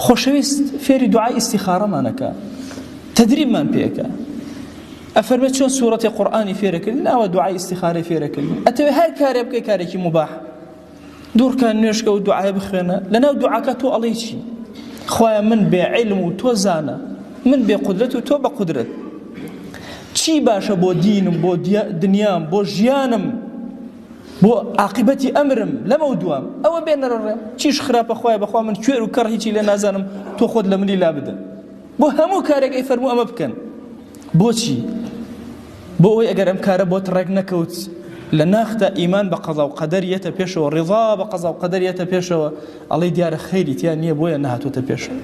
خۆشەویست فێری دوعای ئیستیخارەمانەکە تدریبمان پێکە ئەفەرمێت چۆن سوورەتی قورئانی فێرەکردن ئەوە دوعای ئیستیخارەی فێرەکردن ئەتەوێت هەر کارێ بکەی کارێکی مباح دوورکان نوێشکە و دوعای بخوێنە لەناو دوعاکە تۆ ئەڵێی چی خوایە من بێ عیلم و تۆ زانە من بێ قودرەت و تۆ بە قودرەت چی باشە بۆ دینم بۆ دنیام بۆ ژیانم بۆ عاقبەتی ئەمرم لەمە دوام ئەوە بێنەرە ڕێم چیش خراپە خوایە بەخوا من کوێر و کەڕ هیچی لێ نازانم تۆ خۆت لە منی لا بدە بۆ هەموو کارێک ئەی فەرموو ئەمە بکەن بۆچی بۆ ئەوەی ئەگەر ئەم کارە بۆت ڕێک نەکەوت لە ناخدا ئیمان بە قەزا و قەدەر یەتە پێشەوە ڕیضا بە قەزا و قەدەر یەتە پێشەوە ئەڵێ دیارە خەیری تیان نییە بۆیە نەهاتوتە پێشەوە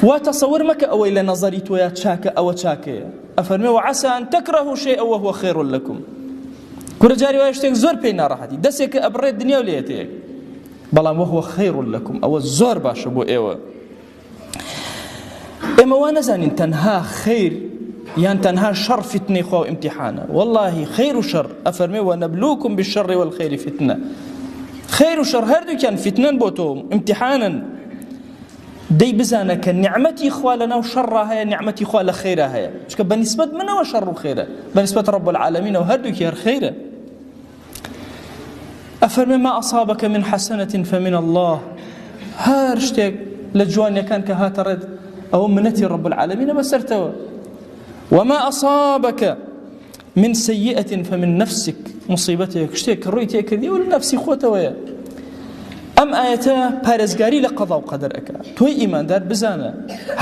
وا تەسەوەر مەکە ئەوەی لە نەزەری تۆیە چاکە ئەوە چاکەیە ئەفەرمێ وعەسى أن تكرهوا شيئا وهو خير لكم کورە جاری وایە شتێک زۆر پێی ناڕەحەتی دەستێکە ئەبڕێت دنیا و لێتەیەک بەڵام وهو خير لكم ئەوە زۆر باشە بۆ ئێوە ئێمە وا نەزانین تەنها خەیر یان تەنها شەڕ فتنەی خوا و ئیمتیحانە والله خەیر و شەڕ ئەفەرمێ وەنەبلوکم بالشەڕ والخەیر فتنە خەیر و شەڕ هەردووکیان فتنەن بۆ تۆ ئیمتیحانن دەی بزانە کە نیعمەتی خوا لەناو شەڕە هەیە نیعمەتی خوا لە خەیرە هەیە چکە بەنسبەت منەوە شەڕ و خەیرە بەنسبەت رب العالمین و هەردووکی هەر خەیرە ئەفەرمێ ما أصابك من حسنة فمن الله هەر شتێک لە جوانیەکان کە هاتەڕێت ئەوە منەتی رب العالمینە بەسەرتەوە وما أصابك من سيئة فمن نفسك مصيبتك شتێک ڕووی تێکردی و لە نەفسی خۆتەوەیە ئەم ئاەتە پارێزگاری لە قەضا و قەدەرەکە تۆی ئیماندار بزانە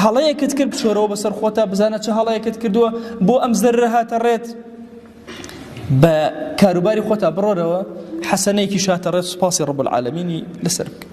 هەڵەیەکت کرد بچۆرەوە بەسەر خۆتا بزانە چه هەڵەیەکت کردووە بۆ ئەم زەررە هاتەڕێت بە کاروباری خۆتا بڕۆرەوە حەسەنەیەکی شاتەڕێت سوپاسی رب العالمینی لەسەر بکە